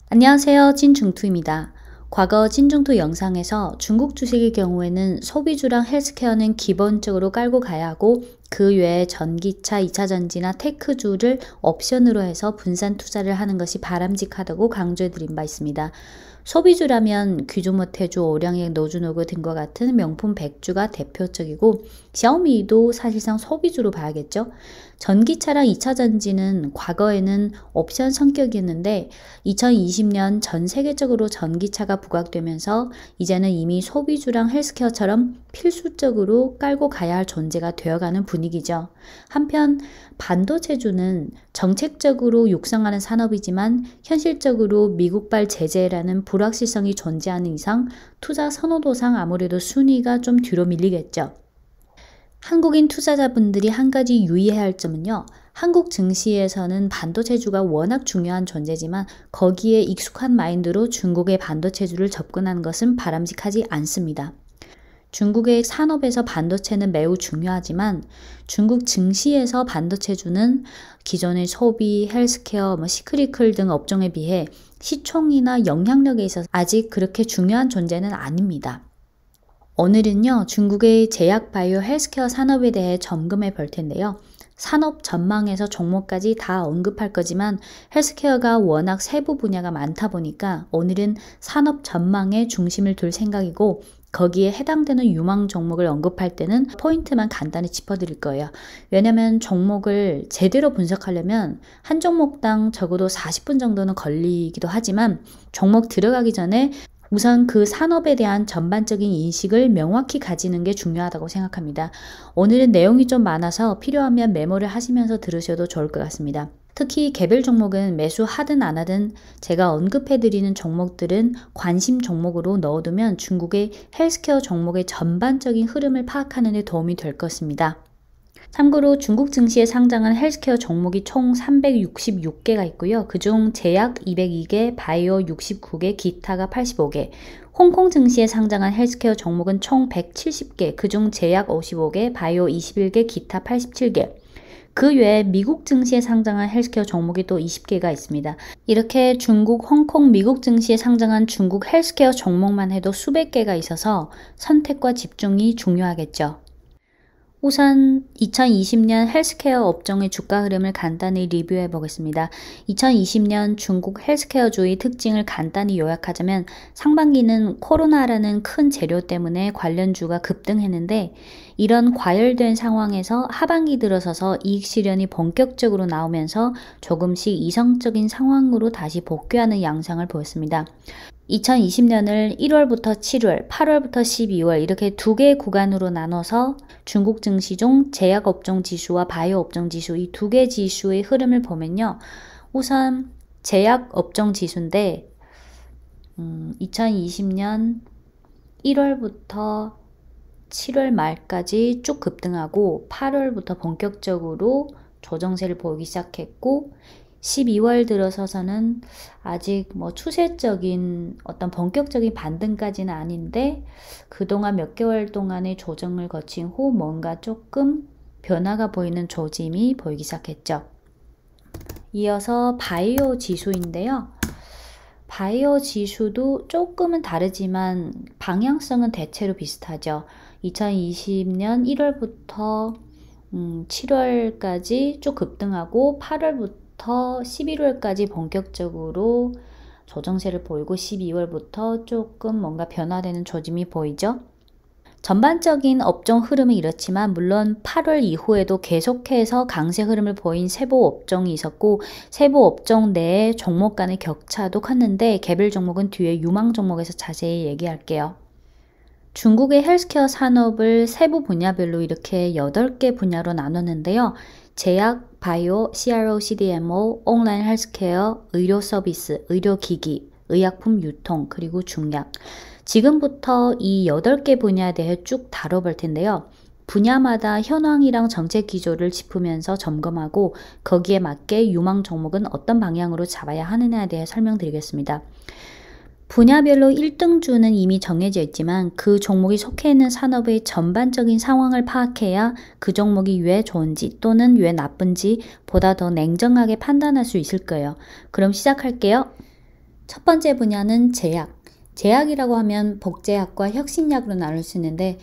안녕하세요. 찐중투입니다. 과거 찐중투 영상에서 중국 주식의 경우에는 소비주랑 헬스케어는 기본적으로 깔고 가야 하고 그 외에 전기차, 2차전지나 테크주를 옵션으로 해서 분산 투자를 하는 것이 바람직하다고 강조해 드린 바 있습니다. 소비주라면 귀주모테주, 오량액, 노주노그 등과 같은 명품 100주가 대표적이고 샤오미도 사실상 소비주로 봐야겠죠. 전기차랑 2차전지는 과거에는 옵션 성격이었는데 2020년 전 세계적으로 전기차가 부각되면서 이제는 이미 소비주랑 헬스케어처럼 필수적으로 깔고 가야 할 존재가 되어가는 분위기죠. 한편 반도체주는 정책적으로 육성하는 산업이지만 현실적으로 미국발 제재라는 불확실성이 존재하는 이상 투자 선호도상 아무래도 순위가 좀 뒤로 밀리겠죠. 한국인 투자자분들이 한 가지 유의해야 할 점은요. 한국 증시에서는 반도체주가 워낙 중요한 존재지만 거기에 익숙한 마인드로 중국의 반도체주를 접근하는 것은 바람직하지 않습니다. 중국의 산업에서 반도체는 매우 중요하지만 중국 증시에서 반도체주는 기존의 소비, 헬스케어, 시크리클 등 업종에 비해 시총이나 영향력에 있어서 아직 그렇게 중요한 존재는 아닙니다. 오늘은요, 중국의 제약, 바이오, 헬스케어 산업에 대해 점검해 볼 텐데요. 산업 전망에서 종목까지 다 언급할 거지만 헬스케어가 워낙 세부 분야가 많다 보니까 오늘은 산업 전망에 중심을 둘 생각이고 거기에 해당되는 유망 종목을 언급할 때는 포인트만 간단히 짚어드릴 거예요. 왜냐면 종목을 제대로 분석하려면 한 종목당 적어도 40분 정도는 걸리기도 하지만 종목 들어가기 전에 우선 그 산업에 대한 전반적인 인식을 명확히 가지는 게 중요하다고 생각합니다. 오늘은 내용이 좀 많아서 필요하면 메모를 하시면서 들으셔도 좋을 것 같습니다. 특히 개별 종목은 매수하든 안 하든 제가 언급해드리는 종목들은 관심 종목으로 넣어두면 중국의 헬스케어 종목의 전반적인 흐름을 파악하는 데 도움이 될 것입니다. 참고로 중국 증시에 상장한 헬스케어 종목이 총 366개가 있고요. 그중 제약 202개, 바이오 69개, 기타가 85개. 홍콩 증시에 상장한 헬스케어 종목은 총 170개, 그중 제약 55개, 바이오 21개, 기타 87개. 그 외에 미국 증시에 상장한 헬스케어 종목이 또 20개가 있습니다. 이렇게 중국, 홍콩, 미국 증시에 상장한 중국 헬스케어 종목만 해도 수백 개가 있어서 선택과 집중이 중요하겠죠. 우선 2020년 헬스케어 업종의 주가 흐름을 간단히 리뷰해 보겠습니다. 2020년 중국 헬스케어주의 특징을 간단히 요약하자면 상반기는 코로나라는 큰 재료 때문에 관련주가 급등했는데 이런 과열된 상황에서 하반기 들어서서 이익 실현이 본격적으로 나오면서 조금씩 이성적인 상황으로 다시 복귀하는 양상을 보였습니다. 2020년을 1월부터 7월, 8월부터 12월 이렇게 두 개의 구간으로 나눠서 중국 증시 중 제약업종 지수와 바이오업종 지수 이 두 개 지수의 흐름을 보면요. 우선 제약업종 지수인데 2020년 1월부터 7월 말까지 쭉 급등하고 8월부터 본격적으로 조정세를 보이기 시작했고 12월 들어서서는 아직 추세적인 어떤 본격적인 반등까지는 아닌데 그동안 몇 개월 동안의 조정을 거친 후 뭔가 조금 변화가 보이는 조짐이 보이기 시작했죠. 이어서 바이오 지수인데요. 바이오 지수도 조금은 다르지만 방향성은 대체로 비슷하죠. 2020년 1월부터 7월까지 쭉 급등하고 8월부터 11월까지 본격적으로 조정세를 보이고 12월부터 조금 뭔가 변화되는 조짐이 보이죠. 전반적인 업종 흐름은 이렇지만 물론 8월 이후에도 계속해서 강세 흐름을 보인 세부 업종이 있었고 세부 업종 내에 종목 간의 격차도 컸는데 개별 종목은 뒤에 유망 종목에서 자세히 얘기할게요. 중국의 헬스케어 산업을 세부 분야별로 이렇게 8개 분야로 나눴는데요. 제약, 바이오, CRO, CDMO, 온라인 헬스케어, 의료 서비스, 의료기기, 의약품 유통, 그리고 중약. 지금부터 이 8개 분야에 대해 쭉 다뤄볼 텐데요. 분야마다 현황이랑 정책 기조를 짚으면서 점검하고 거기에 맞게 유망 종목은 어떤 방향으로 잡아야 하느냐에 대해 설명드리겠습니다. 분야별로 1등주는 이미 정해져 있지만 그 종목이 속해 있는 산업의 전반적인 상황을 파악해야 그 종목이 왜 좋은지 또는 왜 나쁜지 보다 더 냉정하게 판단할 수 있을 거예요. 그럼 시작할게요. 첫 번째 분야는 제약. 제약이라고 하면 복제약과 혁신약으로 나눌 수 있는데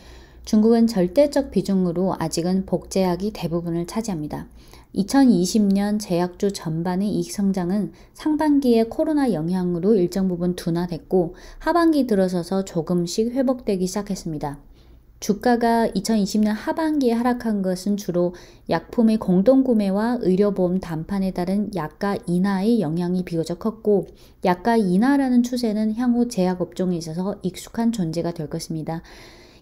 중국은 절대적 비중으로 아직은 복제약이 대부분을 차지합니다. 2020년 제약주 전반의 이익 성장은 상반기에 코로나 영향으로 일정 부분 둔화됐고 하반기 들어서서 조금씩 회복되기 시작했습니다. 주가가 2020년 하반기에 하락한 것은 주로 약품의 공동구매와 의료보험 단판에 따른 약가 인하의 영향이 비교적 컸고 약가 인하라는 추세는 향후 제약업종에 있어서 익숙한 존재가 될 것입니다.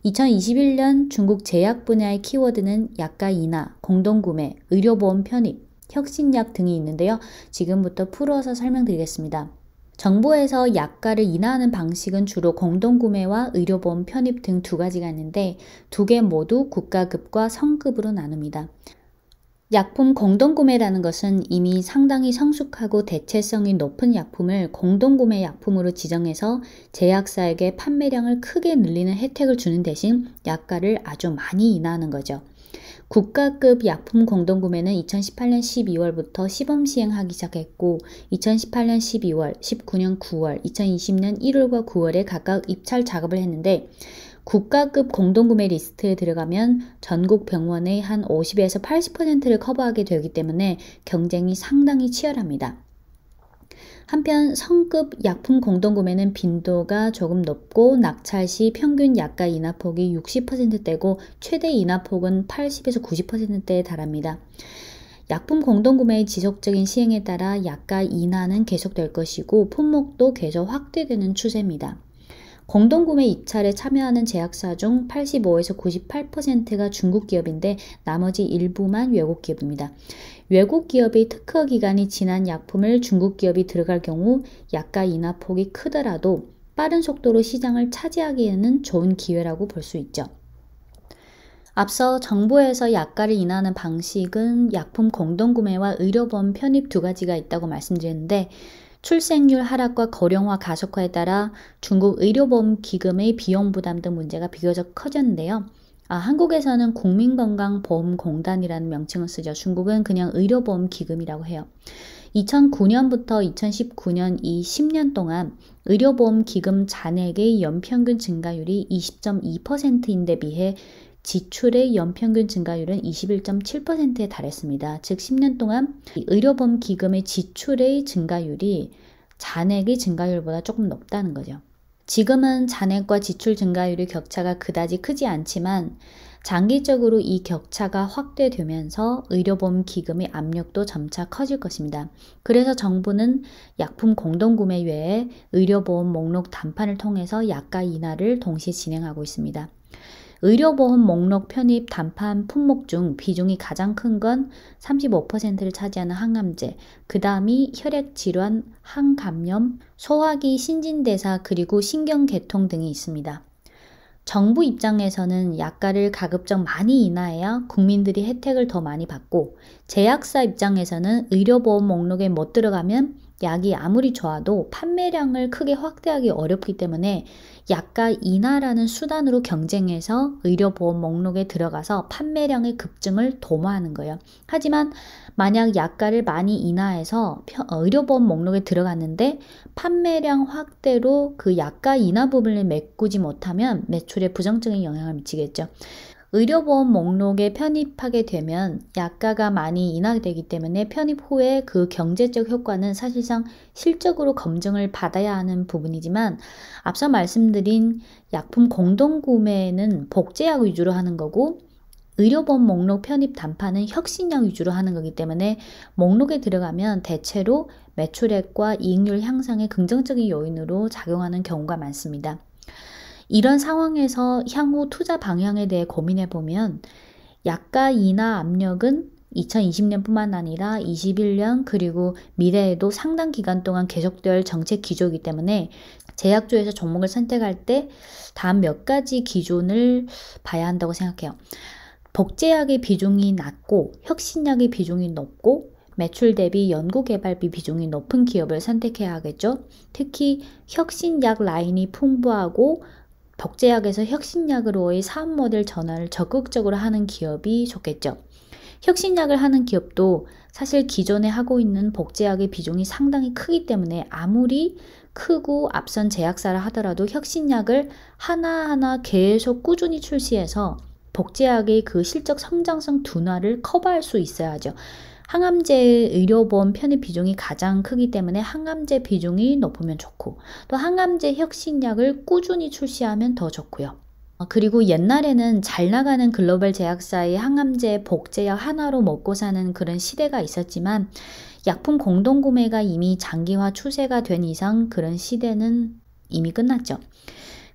2021년 중국 제약 분야의 키워드는 약가 인하, 공동구매, 의료보험 편입, 혁신약 등이 있는데요. 지금부터 풀어서 설명드리겠습니다. 정부에서 약가를 인하하는 방식은 주로 공동구매와 의료보험 편입 등 두 가지가 있는데 두 개 모두 국가급과 성급으로 나눕니다. 약품 공동구매라는 것은 이미 상당히 성숙하고 대체성이 높은 약품을 공동구매 약품으로 지정해서 제약사에게 판매량을 크게 늘리는 혜택을 주는 대신 약가를 아주 많이 인하하는 거죠. 국가급 약품 공동구매는 2018년 12월부터 시범 시행하기 시작했고 2018년 12월, 19년 9월, 2020년 1월과 9월에 각각 입찰 작업을 했는데 국가급 공동구매 리스트에 들어가면 전국 병원의 한 50에서 80%를 커버하게 되기 때문에 경쟁이 상당히 치열합니다. 한편 성급 약품 공동구매는 빈도가 조금 높고 낙찰 시 평균 약가 인하폭이 60%대고 최대 인하폭은 80에서 90%대에 달합니다. 약품 공동구매의 지속적인 시행에 따라 약가 인하는 계속될 것이고 품목도 계속 확대되는 추세입니다. 공동구매 입찰에 참여하는 제약사 중 85에서 98%가 중국 기업인데 나머지 일부만 외국 기업입니다. 외국 기업의 특허 기간이 지난 약품을 중국 기업이 들어갈 경우 약가 인하폭이 크더라도 빠른 속도로 시장을 차지하기에는 좋은 기회라고 볼 수 있죠. 앞서 정부에서 약가를 인하하는 방식은 약품 공동구매와 의료보험 편입 두 가지가 있다고 말씀드렸는데 출생률 하락과 고령화 가속화에 따라 중국 의료보험 기금의 비용 부담 등 문제가 비교적 커졌는데요. 한국에서는 국민건강보험공단이라는 명칭을 쓰죠. 중국은 그냥 의료보험 기금이라고 해요. 2009년부터 2019년 이 10년 동안 의료보험 기금 잔액의 연평균 증가율이 20.2%인데 비해 지출의 연평균 증가율은 21.7%에 달했습니다. 즉 10년 동안 의료보험 기금의 지출의 증가율이 잔액의 증가율보다 조금 높다는 거죠. 지금은 잔액과 지출 증가율의 격차가 그다지 크지 않지만 장기적으로 이 격차가 확대되면서 의료보험 기금의 압력도 점차 커질 것입니다. 그래서 정부는 약품 공동구매 외에 의료보험 목록 단판을 통해서 약가 인하를 동시에 진행하고 있습니다. 의료보험 목록 편입 단판 품목 중 비중이 가장 큰 건 35%를 차지하는 항암제, 그 다음이 혈액질환, 항감염, 소화기 신진대사 그리고 신경계통 등이 있습니다. 정부 입장에서는 약가를 가급적 많이 인하해야 국민들이 혜택을 더 많이 받고 제약사 입장에서는 의료보험 목록에 못 들어가면 약이 아무리 좋아도 판매량을 크게 확대하기 어렵기 때문에 약가 인하라는 수단으로 경쟁해서 의료보험 목록에 들어가서 판매량의 급증을 도모하는 거예요. 하지만 만약 약가를 많이 인하해서 의료보험 목록에 들어갔는데 판매량 확대로 그 약가 인하 부분을 메꾸지 못하면 매출에 부정적인 영향을 미치겠죠. 의료보험 목록에 편입하게 되면 약가가 많이 인하되기 때문에 편입 후에 그 경제적 효과는 사실상 실적으로 검증을 받아야 하는 부분이지만 앞서 말씀드린 약품 공동구매는 복제약 위주로 하는 거고 의료보험 목록 편입 단판은 혁신약 위주로 하는 거기 때문에 목록에 들어가면 대체로 매출액과 이익률 향상에 긍정적인 요인으로 작용하는 경우가 많습니다. 이런 상황에서 향후 투자 방향에 대해 고민해 보면 약가 인하 압력은 2020년뿐만 아니라 21년 그리고 미래에도 상당 기간 동안 계속될 정책 기조이기 때문에 제약주에서 종목을 선택할 때 다음 몇 가지 기준을 봐야 한다고 생각해요. 복제약의 비중이 낮고 혁신약의 비중이 높고 매출 대비 연구개발비 비중이 높은 기업을 선택해야 하겠죠. 특히 혁신약 라인이 풍부하고 복제약에서 혁신약으로의 사업 모델 전환을 적극적으로 하는 기업이 좋겠죠. 혁신약을 하는 기업도 사실 기존에 하고 있는 복제약의 비중이 상당히 크기 때문에 아무리 크고 앞선 제약사라 하더라도 혁신약을 하나하나 계속 꾸준히 출시해서 복제약의 그 실적 성장성 둔화를 커버할 수 있어야죠. 항암제 의료보험 편입 비중이 가장 크기 때문에 항암제 비중이 높으면 좋고, 또 항암제 혁신약을 꾸준히 출시하면 더 좋고요. 그리고 옛날에는 잘 나가는 글로벌 제약사의 항암제 복제약 하나로 먹고 사는 그런 시대가 있었지만, 약품 공동구매가 이미 장기화 추세가 된 이상 그런 시대는 이미 끝났죠.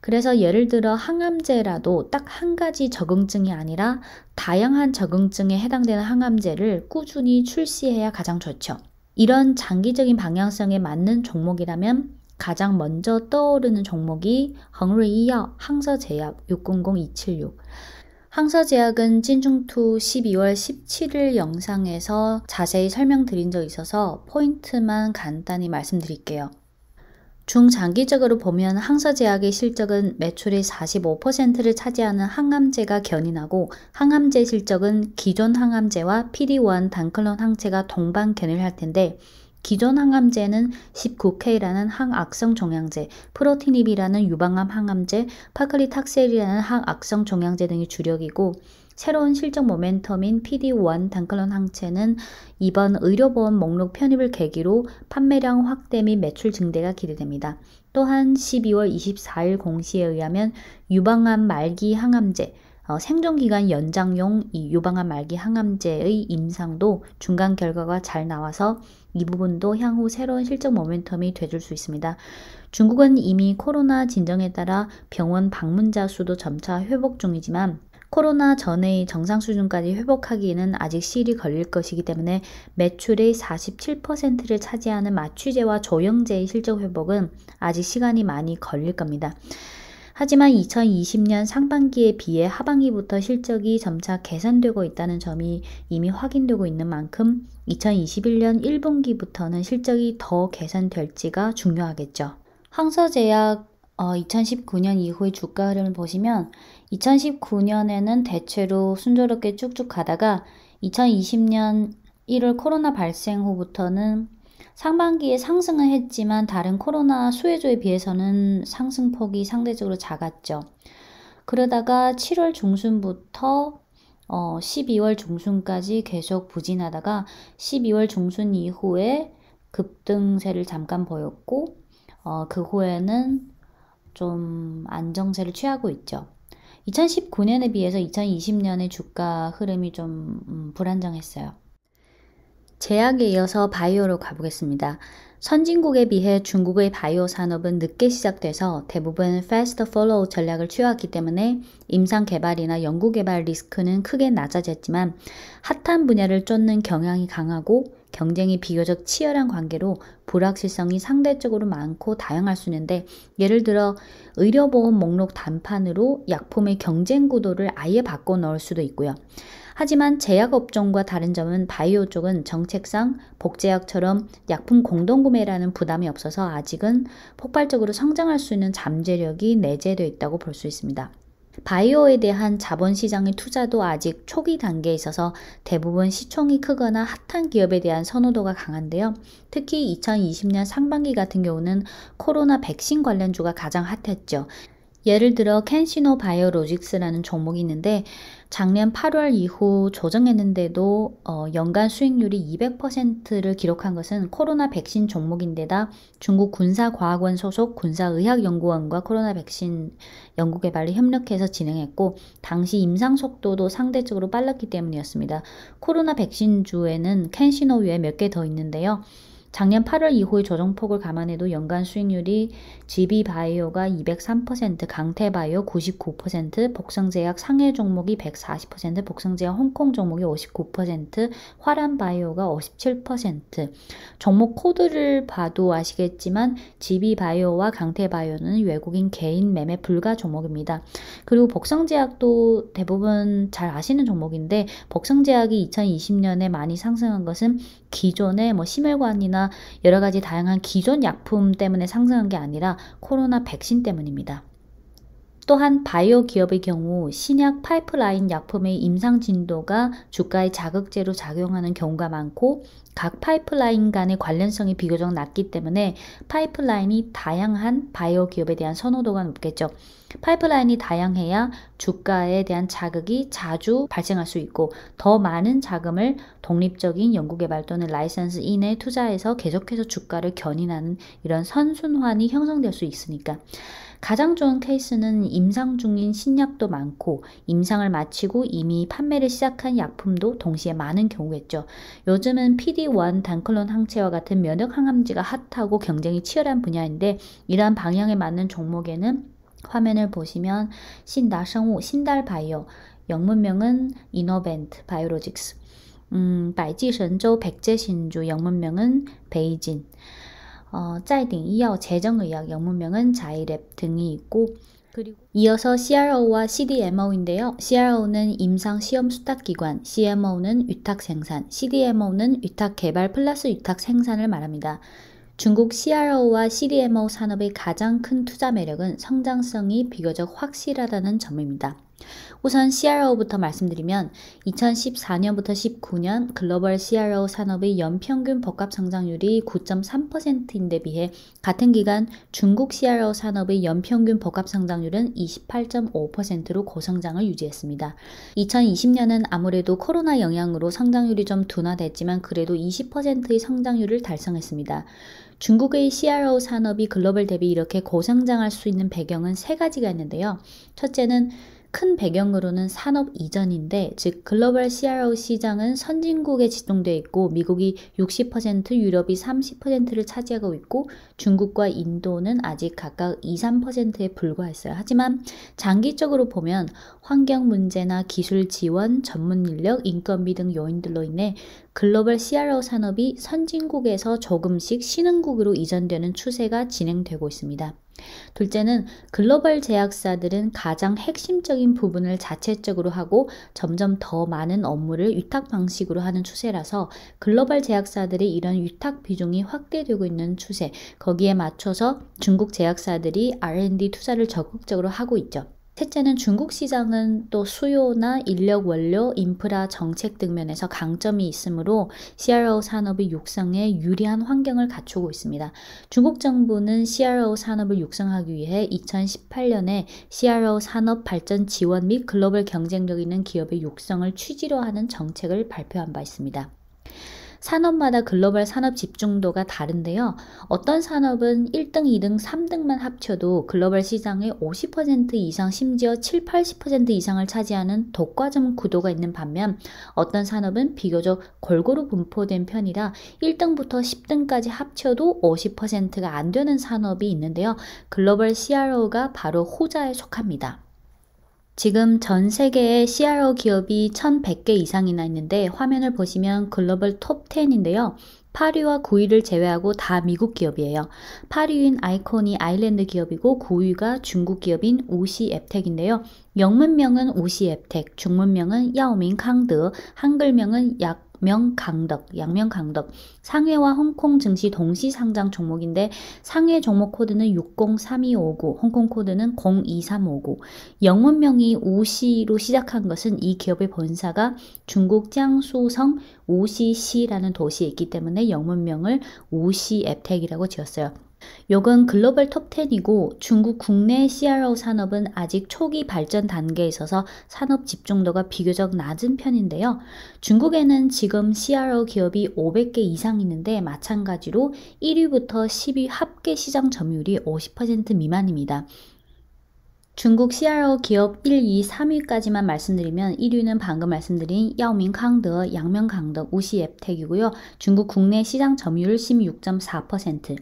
그래서 예를 들어 항암제라도 딱 한 가지 적응증이 아니라 다양한 적응증에 해당되는 항암제를 꾸준히 출시해야 가장 좋죠. 이런 장기적인 방향성에 맞는 종목이라면 가장 먼저 떠오르는 종목이 헝루이药 항서제약 600276. 항서제약은 찐중투 12월 17일 영상에서 자세히 설명드린 적 있어서 포인트만 간단히 말씀드릴게요. 중장기적으로 보면 항서제약의 실적은 매출의 45%를 차지하는 항암제가 견인하고, 항암제 실적은 기존 항암제와 PD-1 단클론 항체가 동반 견인할 텐데, 기존 항암제는 19K라는 항악성 종양제, 프로티닙이라는 유방암 항암제, 파클리탁셀이라는 항악성 종양제 등이 주력이고, 새로운 실적 모멘텀인 PD-1 단클론 항체는 이번 의료보험 목록 편입을 계기로 판매량 확대 및 매출 증대가 기대됩니다. 또한 12월 24일 공시에 의하면 유방암 말기 항암제, 생존기간 연장용 이 유방암 말기 항암제의 임상도 중간 결과가 잘 나와서 이 부분도 향후 새로운 실적 모멘텀이 돼줄 수 있습니다. 중국은 이미 코로나 진정에 따라 병원 방문자 수도 점차 회복 중이지만, 코로나 전의 정상 수준까지 회복하기에는 아직 시일이 걸릴 것이기 때문에 매출의 47%를 차지하는 마취제와 조영제의 실적 회복은 아직 시간이 많이 걸릴 겁니다. 하지만 2020년 상반기에 비해 하반기부터 실적이 점차 개선되고 있다는 점이 이미 확인되고 있는 만큼 2021년 1분기부터는 실적이 더 개선될지가 중요하겠죠. 항서제약 2019년 이후의 주가 흐름을 보시면 2019년에는 대체로 순조롭게 쭉쭉 가다가 2020년 1월 코로나 발생 후부터는 상반기에 상승은 했지만 다른 코로나 수혜주에 비해서는 상승폭이 상대적으로 작았죠. 그러다가 7월 중순부터 12월 중순까지 계속 부진하다가 12월 중순 이후에 급등세를 잠깐 보였고, 그 후에는 좀 안정세를 취하고 있죠. 2019년에 비해서 2020년의 주가 흐름이 좀 불안정했어요. 제약에 이어서 바이오로 가보겠습니다. 선진국에 비해 중국의 바이오 산업은 늦게 시작돼서 대부분 fast follow 전략을 취해왔기 때문에 임상 개발이나 연구 개발 리스크는 크게 낮아졌지만, 핫한 분야를 쫓는 경향이 강하고 경쟁이 비교적 치열한 관계로 불확실성이 상대적으로 많고 다양할 수 있는데, 예를 들어 의료보험 목록 단판으로 약품의 경쟁 구도를 아예 바꿔 넣을 수도 있고요. 하지만 제약업종과 다른 점은 바이오 쪽은 정책상 복제약처럼 약품 공동구매라는 부담이 없어서 아직은 폭발적으로 성장할 수 있는 잠재력이 내재되어 있다고 볼 수 있습니다. 바이오에 대한 자본시장의 투자도 아직 초기 단계에 있어서 대부분 시총이 크거나 핫한 기업에 대한 선호도가 강한데요. 특히 2020년 상반기 같은 경우는 코로나 백신 관련주가 가장 핫했죠. 예를 들어 캔시노 바이오로직스라는 종목이 있는데, 작년 8월 이후 조정했는데도 연간 수익률이 200%를 기록한 것은 코로나 백신 종목인데다 중국 군사과학원 소속 군사의학연구원과 코로나 백신 연구개발을 협력해서 진행했고, 당시 임상 속도도 상대적으로 빨랐기 때문이었습니다. 코로나 백신주에는 캔시노 외에 몇 개 더 있는데요. 작년 8월 이후의 조정폭을 감안해도 연간 수익률이 GB바이오가 203%, 강태바이오 99%, 복성제약 상해 종목이 140%, 복성제약 홍콩 종목이 59%, 화람바이오가 57%. 종목 코드를 봐도 아시겠지만 GB바이오와 강태바이오는 외국인 개인 매매 불가 종목입니다. 그리고 복성제약도 대부분 잘 아시는 종목인데, 복성제약이 2020년에 많이 상승한 것은 기존의 심혈관이나 여러 가지 다양한 기존 약품 때문에 상승한 게 아니라 코로나 백신 때문입니다. 또한 바이오 기업의 경우 신약 파이프라인 약품의 임상 진도가 주가의 자극제로 작용하는 경우가 많고 각 파이프라인 간의 관련성이 비교적 낮기 때문에 파이프라인이 다양한 바이오 기업에 대한 선호도가 높겠죠. 파이프라인이 다양해야 주가에 대한 자극이 자주 발생할 수 있고 더 많은 자금을 독립적인 연구개발 또는 라이선스 인에 투자해서 계속해서 주가를 견인하는 이런 선순환이 형성될 수 있으니까 가장 좋은 케이스는 임상 중인 신약도 많고 임상을 마치고 이미 판매를 시작한 약품도 동시에 많은 경우겠죠. 요즘은 PD-1 단클론 항체와 같은 면역 항암제가 핫하고 경쟁이 치열한 분야인데 이러한 방향에 맞는 종목에는 화면을 보시면 신다생우, 신달바이오, 영문명은 이노벤트 바이오로직스,百济神州, 백제신주, 영문명은 베이진, 짜이딩이药, 제정의약, 영문명은 자이랩 등이 있고 그리고 이어서 CRO와 CDMO인데요. CRO는 임상 시험 수탁기관, CMO는 위탁 생산, CDMO는 위탁 개발 플러스 위탁 생산을 말합니다. 중국 CRO와 CDMO 산업의 가장 큰 투자 매력은 성장성이 비교적 확실하다는 점입니다. 우선 CRO부터 말씀드리면 2014년부터 19년 글로벌 CRO 산업의 연평균 복합 성장률이 9.3%인데 비해 같은 기간 중국 CRO 산업의 연평균 복합 성장률은 28.5%로 고성장을 유지했습니다. 2020년은 아무래도 코로나 영향으로 성장률이 좀 둔화됐지만 그래도 20%의 성장률을 달성했습니다. 중국의 CRO 산업이 글로벌 대비 이렇게 고성장할 수 있는 배경은 세 가지가 있는데요. 첫째는 큰 배경으로는 산업 이전인데 즉 글로벌 CRO 시장은 선진국에 집중되어 있고 미국이 60%, 유럽이 30%를 차지하고 있고 중국과 인도는 아직 각각 2, 3%에 불과했어요. 하지만 장기적으로 보면 환경 문제나 기술 지원, 전문 인력, 인건비 등 요인들로 인해 글로벌 CRO 산업이 선진국에서 조금씩 신흥국으로 이전되는 추세가 진행되고 있습니다. 둘째는 글로벌 제약사들은 가장 핵심적인 부분을 자체적으로 하고 점점 더 많은 업무를 위탁 방식으로 하는 추세라서 글로벌 제약사들의 이런 위탁 비중이 확대되고 있는 추세, 거기에 맞춰서 중국 제약사들이 R&D 투자를 적극적으로 하고 있죠. 셋째는 중국 시장은 또 수요나 인력 원료, 인프라 정책 등 면에서 강점이 있으므로 CRO 산업의 육성에 유리한 환경을 갖추고 있습니다. 중국 정부는 CRO 산업을 육성하기 위해 2018년에 CRO 산업 발전 지원 및 글로벌 경쟁력 있는 기업의 육성을 취지로 하는 정책을 발표한 바 있습니다. 산업마다 글로벌 산업 집중도가 다른데요. 어떤 산업은 1등, 2등, 3등만 합쳐도 글로벌 시장의 50% 이상 심지어 7, 80% 이상을 차지하는 독과점 구도가 있는 반면 어떤 산업은 비교적 골고루 분포된 편이라 1등부터 10등까지 합쳐도 50%가 안 되는 산업이 있는데요. 글로벌 CRO가 바로 후자에 속합니다. 지금 전 세계에 CRO 기업이 1100개 이상이나 있는데 화면을 보시면 글로벌 톱 10인데요. 8위와 9위를 제외하고 다 미국 기업이에요. 8위인 아이콘이 아일랜드 기업이고 9위가 중국 기업인 우시 앱텍인데요. 영문명은 우시 앱텍, 중문명은 야오밍 강드, 한글명은 양명강덕, 상해와 홍콩 증시 동시 상장 종목인데 상해 종목 코드는 603259, 홍콩 코드는 02359. 영문명이 우시로 시작한 것은 이 기업의 본사가 중국江苏성 우시시라는 도시에 있기 때문에 영문명을 우시 앱텍이라고 지었어요. 요건 글로벌 톱10이고 중국 국내 CRO 산업은 아직 초기 발전 단계에 있어서 산업 집중도가 비교적 낮은 편인데요. 중국에는 지금 CRO 기업이 500개 이상 있는데 마찬가지로 1위부터 10위 합계 시장 점유율이 50% 미만입니다. 중국 CRO 기업 1, 2, 3위까지만 말씀드리면 1위는 방금 말씀드린 야오밍 강더, 양명강덕, 우시 앱텍이고요. 중국 국내 시장 점유율 16.4%.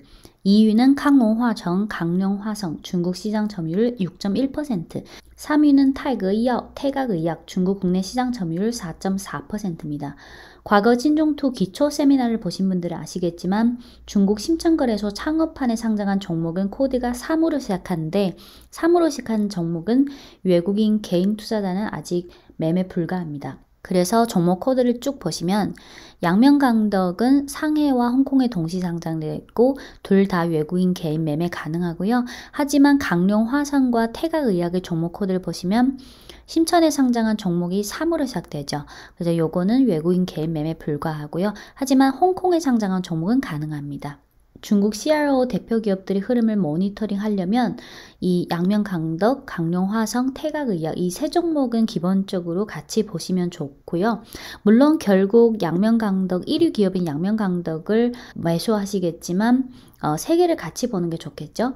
2위는 강롱화정, 강령화성, 중국 시장 점유율 6.1%. 3위는 타이거의약, 태각의약, 중국 국내 시장 점유율 4.4%입니다. 과거 진종투 기초 세미나를 보신 분들은 아시겠지만 중국 심천거래소 창업판에 상장한 종목은 코드가 3으로 시작하는데 3으로 시작한 종목은 외국인 개인 투자자는 아직 매매 불가합니다. 그래서 종목 코드를 쭉 보시면 양명강덕은 상해와 홍콩에 동시 상장되어 있고 둘 다 외국인 개인 매매 가능하고요. 하지만 강룡화성과 태각의학의 종목 코드를 보시면 심천에 상장한 종목이 3으로 시작되죠. 그래서 요거는 외국인 개인 매매 불가하고요. 하지만 홍콩에 상장한 종목은 가능합니다. 중국 CRO 대표 기업들의 흐름을 모니터링 하려면 이 양명강덕, 강룡화성, 태각의학 이 세 종목은 기본적으로 같이 보시면 좋고요. 물론 결국 양명강덕 1위 기업인 양명강덕을 매수하시겠지만 세 개를 같이 보는 게 좋겠죠.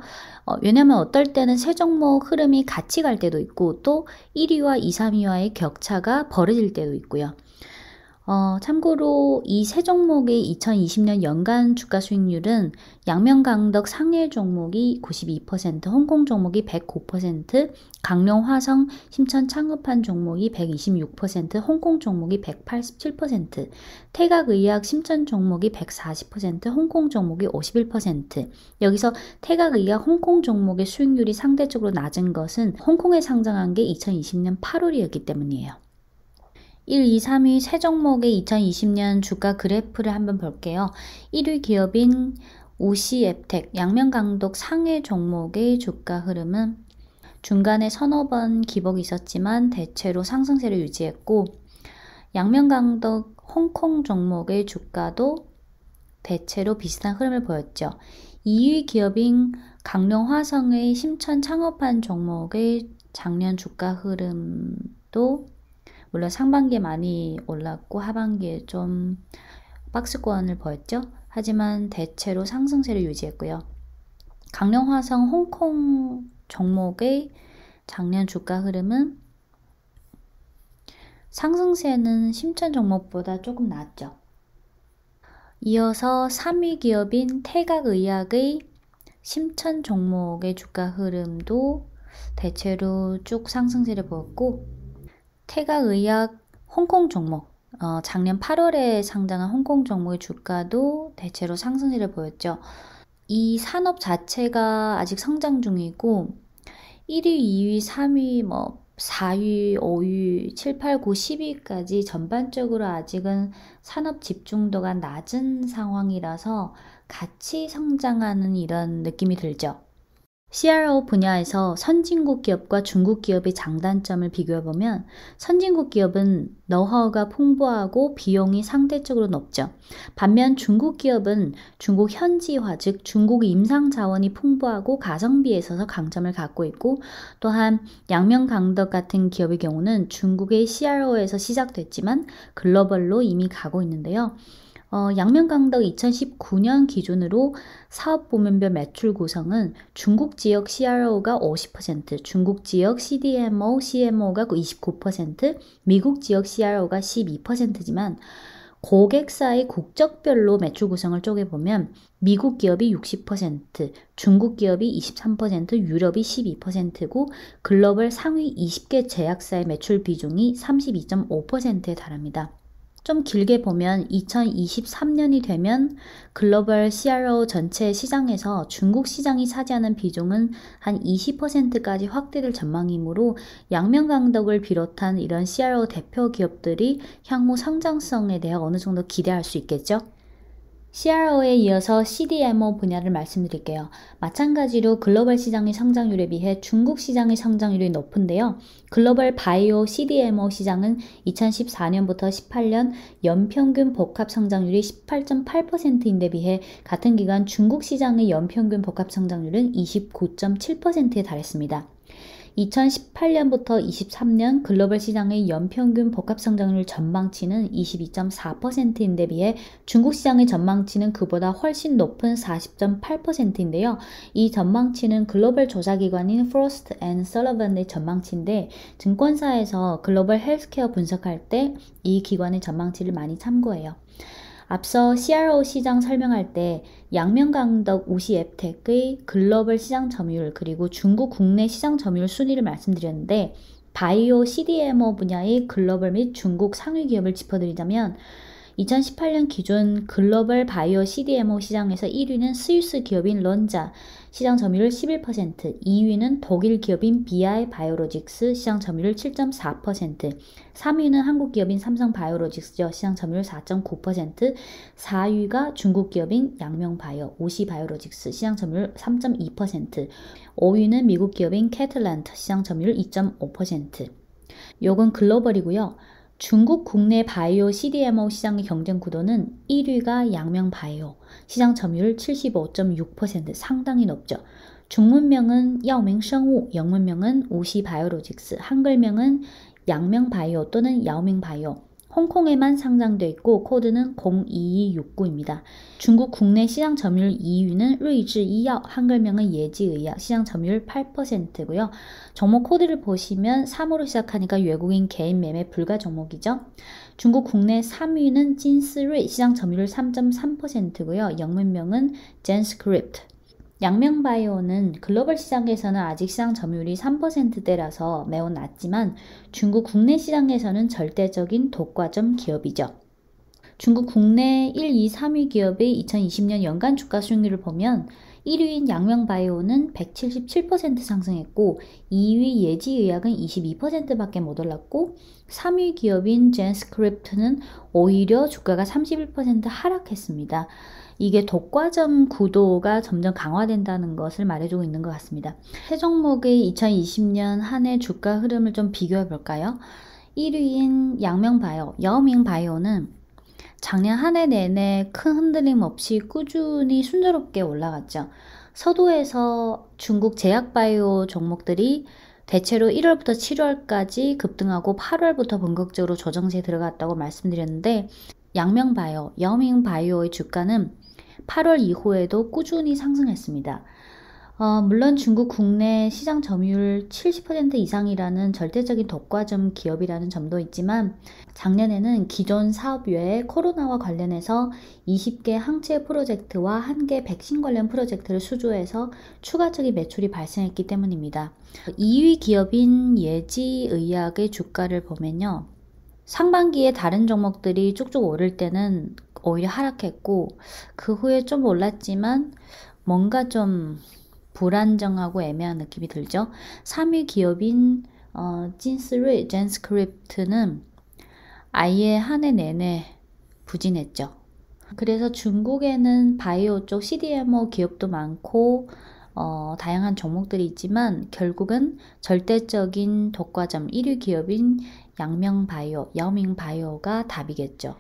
왜냐하면 어떨 때는 세 종목 흐름이 같이 갈 때도 있고 또 1위와 2, 3위와의 격차가 벌어질 때도 있고요. 참고로 이 세 종목의 2020년 연간 주가 수익률은 양명강덕 상해 종목이 92%, 홍콩 종목이 109%, 강룡화성 심천 창업한 종목이 126%, 홍콩 종목이 187%, 태각의학 심천 종목이 140%, 홍콩 종목이 51%. 여기서 태각의학 홍콩 종목의 수익률이 상대적으로 낮은 것은 홍콩에 상장한 게 2020년 8월이었기 때문이에요. 1, 2, 3위 세 종목의 2020년 주가 그래프를 한번 볼게요. 1위 기업인 우시앱텍, 양명강덕 상해 종목의 주가 흐름은 중간에 서너 번 기복이 있었지만 대체로 상승세를 유지했고 양명강덕 홍콩 종목의 주가도 대체로 비슷한 흐름을 보였죠. 2위 기업인 강룡화성의 심천 창업한 종목의 작년 주가 흐름도 물론 상반기에 많이 올랐고 하반기에 좀 박스권을 보였죠. 하지만 대체로 상승세를 유지했고요. 강룡화성 홍콩 종목의 작년 주가 흐름은 상승세는 심천 종목보다 조금 낮죠. 이어서 3위 기업인 태각의학의 심천 종목의 주가 흐름도 대체로 쭉 상승세를 보였고 태각의학 홍콩 종목, 작년 8월에 상장한 홍콩 종목의 주가도 대체로 상승세를 보였죠. 이 산업 자체가 아직 성장 중이고 1위, 2위, 3위, 4위, 5위, 7, 8, 9, 10위까지 전반적으로 아직은 산업 집중도가 낮은 상황이라서 같이 성장하는 이런 느낌이 들죠. CRO 분야에서 선진국 기업과 중국 기업의 장단점을 비교해보면 선진국 기업은 노하우가 풍부하고 비용이 상대적으로 높죠. 반면 중국 기업은 중국 현지화, 즉 중국 임상 자원이 풍부하고 가성비에 있어서 강점을 갖고 있고 또한 양명강덕 같은 기업의 경우는 중국의 CRO에서 시작됐지만 글로벌로 이미 가고 있는데요. 양명강덕 2019년 기준으로 사업 부문별 매출 구성은 중국 지역 CRO가 50%, 중국 지역 CDMO, CMO가 29%, 미국 지역 CRO가 12%지만 고객사의 국적별로 매출 구성을 쪼개보면 미국 기업이 60%, 중국 기업이 23%, 유럽이 12%고 글로벌 상위 20개 제약사의 매출 비중이 32.5%에 달합니다. 좀 길게 보면 2023년이 되면 글로벌 CRO 전체 시장에서 중국 시장이 차지하는 비중은 한 20%까지 확대될 전망이므로 양명강덕을 비롯한 이런 CRO 대표 기업들이 향후 성장성에 대해 어느 정도 기대할 수 있겠죠. CRO에 이어서 CDMO 분야를 말씀드릴게요. 마찬가지로 글로벌 시장의 성장률에 비해 중국 시장의 성장률이 높은데요. 글로벌 바이오 CDMO 시장은 2014년부터 18년 연평균 복합 성장률이 18.8%인데 비해 같은 기간 중국 시장의 연평균 복합 성장률은 29.7%에 달했습니다. 2018년부터 23년 글로벌 시장의 연평균 복합 성장률 전망치는 22.4%인데 비해 중국 시장의 전망치는 그보다 훨씬 높은 40.8%인데요. 이 전망치는 글로벌 조사기관인 프로스트 앤 설러번의 전망치인데 증권사에서 글로벌 헬스케어 분석할 때 이 기관의 전망치를 많이 참고해요. 앞서 CRO 시장 설명할 때 양명강덕 우시앱텍의 글로벌 시장 점유율 그리고 중국 국내 시장 점유율 순위를 말씀드렸는데 바이오 CDMO 분야의 글로벌 및 중국 상위 기업을 짚어드리자면 2018년 기준 글로벌 바이오 CDMO 시장에서 1위는 스위스 기업인 론자, 시장 점유율 11%, 2위는 독일 기업인 BI 바이오로직스, 시장 점유율 7.4%, 3위는 한국 기업인 삼성 바이오로직스죠. 시장 점유율 4.9%, 4위가 중국 기업인 양명바이오, 오시 바이오로직스, 시장 점유율 3.2%, 5위는 미국 기업인 캐틀란트, 시장 점유율 2.5%. 요건 글로벌이고요. 중국 국내 바이오 CDMO 시장의 경쟁 구도는 1위가 양명바이오, 시장 점유율 75.6%, 상당히 높죠. 중문명은 야오밍생우, 영문명은 오시 바이오로직스, 한글명은 양명바이오 또는 야오밍바이오. 홍콩에만 상장되어 있고 코드는 02269입니다. 중국 국내 시장 점유율 2위는 루이즈이药, 한글명은 예지의약, 시장 점유율 8%고요. 종목 코드를 보시면 3으로 시작하니까 외국인 개인 매매 불가 종목이죠. 중국 국내 3위는 진스루이, 시장 점유율 3.3%고요. 영문명은 젠스크립트. 양명바이오는 글로벌 시장에서는 아직 시장 점유율이 3%대라서 매우 낮지만 중국 국내 시장에서는 절대적인 독과점 기업이죠. 중국 국내 1, 2, 3위 기업의 2020년 연간 주가 수익률을 보면 1위인 양명바이오는 177% 상승했고 2위 예지의약은 22%밖에 못 올랐고 3위 기업인 젠스크립트는 오히려 주가가 31% 하락했습니다. 이게 독과점 구도가 점점 강화된다는 것을 말해주고 있는 것 같습니다. 세 종목의 2020년 한 해 주가 흐름을 좀 비교해 볼까요? 1위인 양명바이오, 여밍바이오는 작년 한 해 내내 큰 흔들림 없이 꾸준히 순조롭게 올라갔죠. 서도에서 중국 제약바이오 종목들이 대체로 1월부터 7월까지 급등하고 8월부터 본격적으로 조정세에 들어갔다고 말씀드렸는데 양명바이오, 여밍바이오의 주가는 8월 이후에도 꾸준히 상승했습니다. 물론 중국 국내 시장 점유율 70% 이상이라는 절대적인 독과점 기업이라는 점도 있지만 작년에는 기존 사업 외에 코로나와 관련해서 20개 항체 프로젝트와 1개 백신 관련 프로젝트를 수주해서 추가적인 매출이 발생했기 때문입니다. 2위 기업인 예지의약의 주가를 보면요. 상반기에 다른 종목들이 쭉쭉 오를 때는 오히려 하락했고 그 후에 좀 올랐지만 뭔가 좀 불안정하고 애매한 느낌이 들죠. 3위 기업인 진스루이, 젠스크립트는 아예 한 해 내내 부진했죠. 그래서 중국에는 바이오 쪽 CDMO 기업도 많고 다양한 종목들이 있지만 결국은 절대적인 독과점 1위 기업인 양명바이오, 야오밍바이오가 답이겠죠.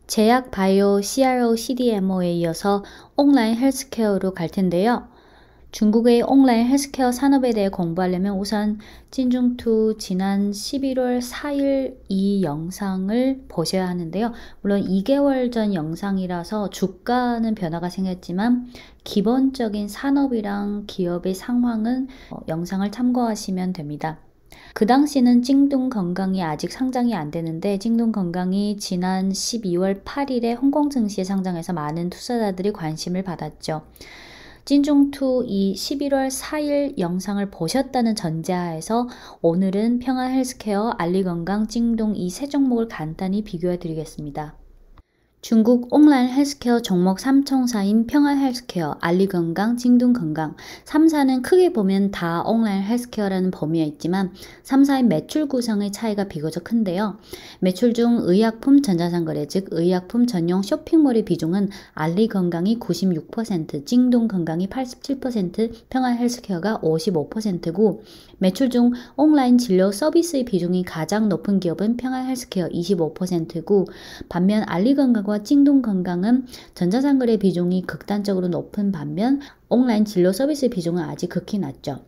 제약 바이오 CRO CDMO에 이어서 온라인 헬스케어로 갈 텐데요. 중국의 온라인 헬스케어 산업에 대해 공부하려면 우선 찐중투 지난 11월 4일 이 영상을 보셔야 하는데요. 물론 2개월 전 영상이라서 주가는 변화가 생겼지만 기본적인 산업이랑 기업의 상황은 영상을 참고하시면 됩니다. 그 당시는 찡둥건강이 아직 상장이 안 되는데 찡둥건강이 지난 12월 8일에 홍콩 증시에 상장해서 많은 투자자들이 관심을 받았죠. 찐중투 이 11월 4일 영상을 보셨다는 전제하에서 오늘은 평안헬스케어, 알리건강, 찡동 이 세 종목을 간단히 비교해 드리겠습니다. 중국 온라인 헬스케어 종목 3총사인 평안헬스케어, 알리건강, 찡둥건강 3사는 크게 보면 다 온라인 헬스케어라는 범위에 있지만 3사의 매출 구성의 차이가 비교적 큰데요. 매출 중 의약품 전자상거래 즉 의약품 전용 쇼핑몰의 비중은 알리건강이 96%, 찡둥건강이 87%, 평안헬스케어가 55%고 매출 중 온라인 진료 서비스의 비중이 가장 높은 기업은 평안헬스케어 25%고 반면 알리건강과 찡둥건강은 전자상거래 비중이 극단적으로 높은 반면 온라인 진료 서비스 비중은 아직 극히 낮죠.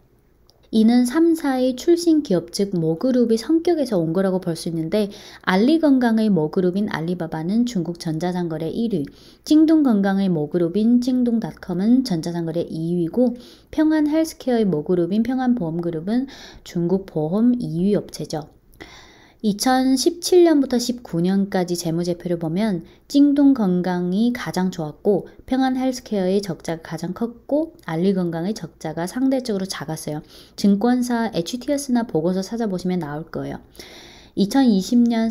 이는 3사의 출신 기업 즉 모그룹의 성격에서 온 거라고 볼 수 있는데 알리건강의 모그룹인 알리바바는 중국 전자상거래 1위, 찡둥건강의 모그룹인 찡둥닷컴은 전자상거래 2위고 평안헬스케어의 모그룹인 평안보험그룹은 중국 보험 2위 업체죠. 2017년부터 19년까지 재무제표를 보면 찡둥건강이 가장 좋았고 평안헬스케어의 적자가 가장 컸고 알리건강의 적자가 상대적으로 작았어요. 증권사 HTS나 보고서 찾아보시면 나올 거예요. 2020년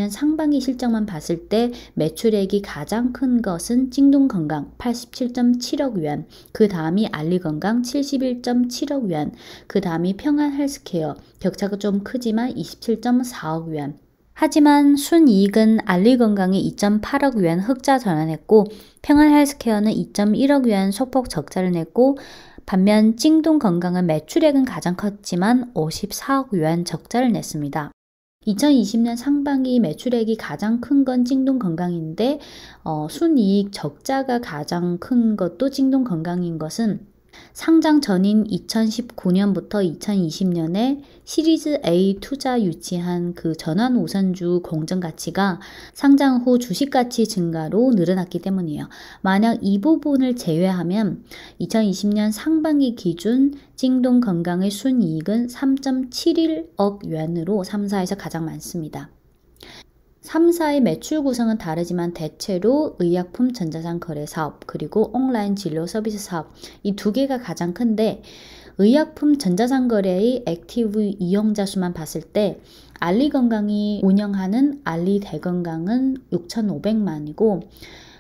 상반기 실적만 봤을 때 매출액이 가장 큰 것은 찡동건강 87.7억 위안, 그 다음이 알리건강 71.7억 위안, 그 다음이 평안헬스케어, 격차가 좀 크지만 27.4억 위안. 하지만 순이익은 알리건강이 2.8억 위안 흑자 전환했고 평안헬스케어는 2.1억 위안 소폭 적자를 냈고 반면 찡동건강은 매출액은 가장 컸지만 54억 위안 적자를 냈습니다. 2020년 상반기 매출액이 가장 큰 건 찡동건강인데 순이익 적자가 가장 큰 것도 찡동건강인 것은 상장 전인 2019년부터 2020년에 시리즈 A 투자 유치한 그 전환 우선주 공정 가치가 상장 후 주식 가치 증가로 늘어났기 때문이에요. 만약 이 부분을 제외하면 2020년 상반기 기준 찡동건강의 순이익은 3.71억 위안으로 3사에서 가장 많습니다. 3사의 매출 구성은 다르지만 대체로 의약품 전자상 거래 사업 그리고 온라인 진료 서비스 사업 이 두 개가 가장 큰데 의약품 전자상 거래의 액티브 이용자 수만 봤을 때 알리건강이 운영하는 알리대건강은 6,500만이고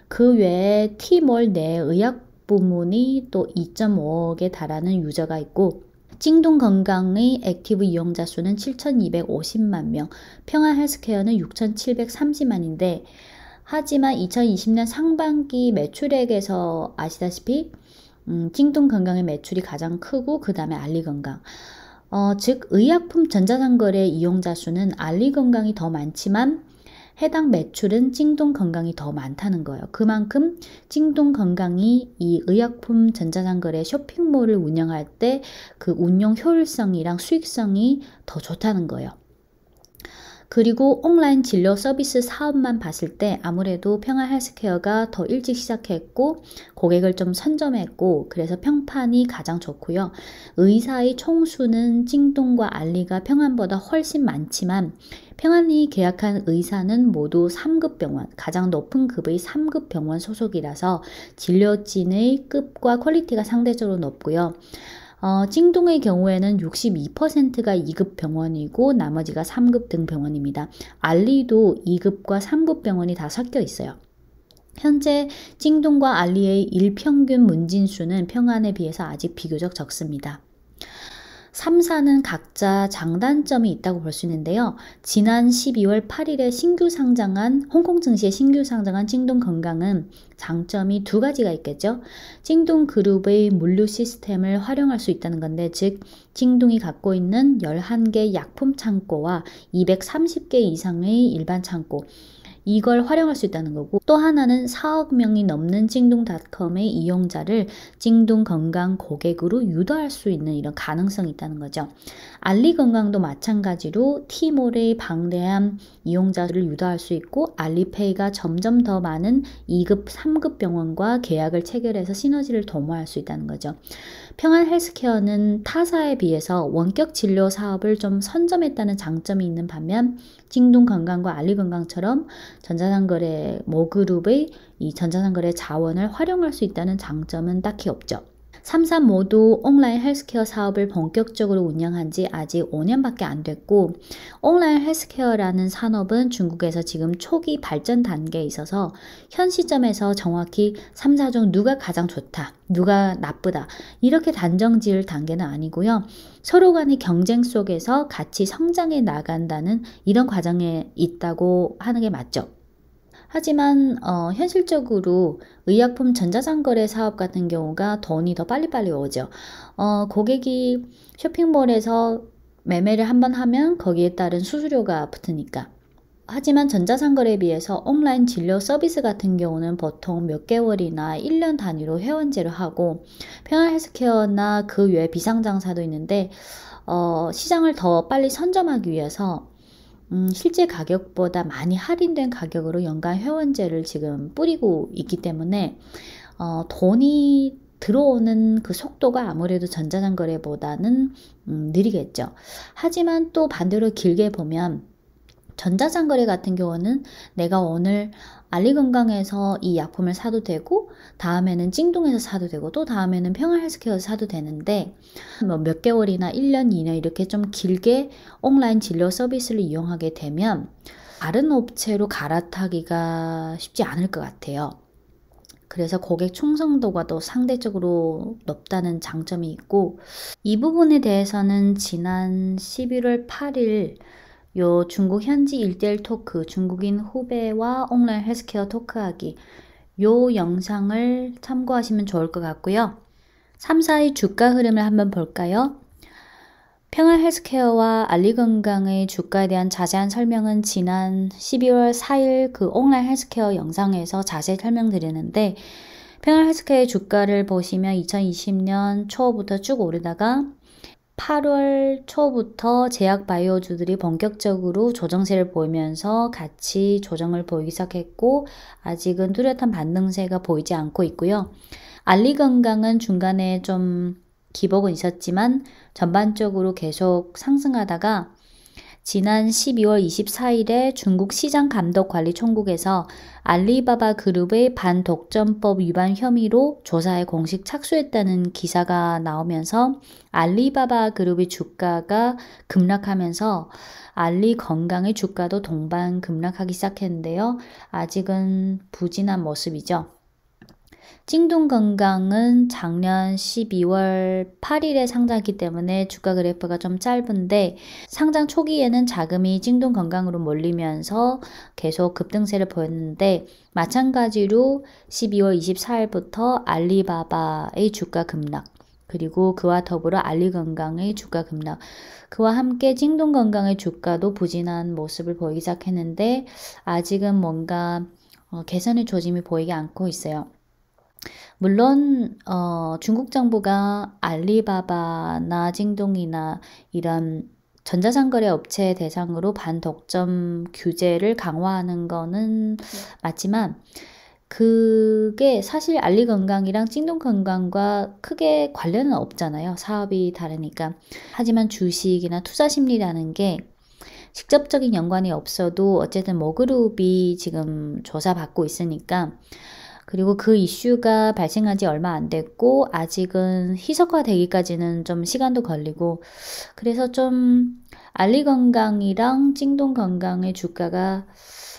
그 외에 T몰 내 의약 부문이 또 2.5억에 달하는 유저가 있고 찡동건강의 액티브 이용자 수는 7,250만 명, 평안헬스케어는 6,730만인데 하지만 2020년 상반기 매출액에서 아시다시피 찡동건강의 매출이 가장 크고 그 다음에 알리건강 즉 의약품 전자상거래 이용자 수는 알리건강이 더 많지만 해당 매출은 찡동건강이 더 많다는 거예요. 그만큼 찡동건강이 이 의약품 전자상거래 쇼핑몰을 운영할 때 그 운용 효율성이랑 수익성이 더 좋다는 거예요. 그리고 온라인 진료 서비스 사업만 봤을 때 아무래도 평안헬스케어가 더 일찍 시작했고 고객을 좀 선점했고 그래서 평판이 가장 좋고요. 의사의 총수는 찡동과 알리가 평안보다 훨씬 많지만 평안이 계약한 의사는 모두 3급 병원, 가장 높은 급의 3급 병원 소속이라서 진료진의 급과 퀄리티가 상대적으로 높고요. 찡동의 경우에는 62%가 2급 병원이고 나머지가 3급 등 병원입니다. 알리도 2급과 3급 병원이 다 섞여 있어요. 현재 찡동과 알리의 일평균 문진수는 평안에 비해서 아직 비교적 적습니다. 3사는 각자 장단점이 있다고 볼 수 있는데요. 지난 12월 8일에 홍콩 증시에 신규 상장한 찡동건강은 장점이 두 가지가 있겠죠. 찡동그룹의 물류 시스템을 활용할 수 있다는 건데 즉 찡동이 갖고 있는 11개 약품 창고와 230개 이상의 일반 창고 이걸 활용할 수 있다는 거고 또 하나는 4억 명이 넘는 찡동닷컴의 이용자를 찡동건강 고객으로 유도할 수 있는 이런 가능성이 있다는 거죠. 알리건강도 마찬가지로 T몰의 방대한 이용자를 유도할 수 있고 알리페이가 점점 더 많은 2급, 3급 병원과 계약을 체결해서 시너지를 도모할 수 있다는 거죠. 평안헬스케어는 타사에 비해서 원격 진료 사업을 좀 선점했다는 장점이 있는 반면 찡동건강과 알리건강처럼 전자상거래 모그룹의 이 전자상거래 자원을 활용할 수 있다는 장점은 딱히 없죠. 3사 모두 온라인 헬스케어 사업을 본격적으로 운영한 지 아직 5년밖에 안 됐고 온라인 헬스케어라는 산업은 중국에서 지금 초기 발전 단계에 있어서 현 시점에서 정확히 3사 중 누가 가장 좋다, 누가 나쁘다 이렇게 단정 지을 단계는 아니고요. 서로 간의 경쟁 속에서 같이 성장해 나간다는 이런 과정에 있다고 하는 게 맞죠. 하지만 현실적으로 의약품 전자상거래 사업 같은 경우가 돈이 더 빨리빨리 오죠. 고객이 쇼핑몰에서 매매를 한번 하면 거기에 따른 수수료가 붙으니까. 하지만 전자상거래에 비해서 온라인 진료 서비스 같은 경우는 보통 몇 개월이나 1년 단위로 회원제를 하고 평안헬스케어나 그 외 비상장사도 있는데 시장을 더 빨리 선점하기 위해서 실제 가격보다 많이 할인된 가격으로 연간 회원제를 지금 뿌리고 있기 때문에 돈이 들어오는 그 속도가 아무래도 전자상거래보다는 느리겠죠. 하지만 또 반대로 길게 보면 전자상거래 같은 경우는 내가 오늘 알리건강에서 이 약품을 사도 되고, 다음에는 찡동에서 사도 되고, 또 다음에는 평화헬스케어에서 사도 되는데, 뭐 몇 개월이나 1년, 2년 이렇게 좀 길게 온라인 진료 서비스를 이용하게 되면 다른 업체로 갈아타기가 쉽지 않을 것 같아요. 그래서 고객 충성도가 또 상대적으로 높다는 장점이 있고, 이 부분에 대해서는 지난 11월 8일 요 중국 현지 1대1 토크, 중국인 후배와 온라인 헬스케어 토크하기, 요 영상을 참고하시면 좋을 것 같고요. 3사의 주가 흐름을 한번 볼까요? 평화 헬스케어와 알리건강의 주가에 대한 자세한 설명은 지난 12월 4일 그 온라인 헬스케어 영상에서 자세히 설명드리는데, 평화 헬스케어의 주가를 보시면 2020년 초부터 쭉 오르다가 8월 초부터 제약 바이오주들이 본격적으로 조정세를 보이면서 같이 조정을 보이기 시작했고, 아직은 뚜렷한 반등세가 보이지 않고 있고요. 알리건강은 중간에 좀 기복은 있었지만 전반적으로 계속 상승하다가 지난 12월 24일에 중국 시장감독관리총국에서 알리바바 그룹의 반독점법 위반 혐의로 조사에 공식 착수했다는 기사가 나오면서 알리바바 그룹의 주가가 급락하면서 알리건강의 주가도 동반 급락하기 시작했는데요. 아직은 부진한 모습이죠. 찡동건강은 작년 12월 8일에 상장했기 때문에 주가 그래프가 좀 짧은데, 상장 초기에는 자금이 찡동건강으로 몰리면서 계속 급등세를 보였는데, 마찬가지로 12월 24일부터 알리바바의 주가 급락, 그리고 그와 더불어 알리건강의 주가 급락, 그와 함께 찡동건강의 주가도 부진한 모습을 보이기 시작했는데, 아직은 뭔가 개선의 조짐이 보이지 않고 있어요. 물론 중국 정부가 알리바바나 찡동이나 이런 전자상거래 업체 대상으로 반독점 규제를 강화하는 거는 맞지만, 그게 사실 알리건강이랑 찡동건강과 크게 관련은 없잖아요. 사업이 다르니까. 하지만 주식이나 투자 심리라는 게 직접적인 연관이 없어도 어쨌든 머그룹이 지금 조사받고 있으니까, 그리고 그 이슈가 발생한 지 얼마 안 됐고 아직은 희석화되기까지는 좀 시간도 걸리고, 그래서 좀 알리건강이랑 찡동건강의 주가가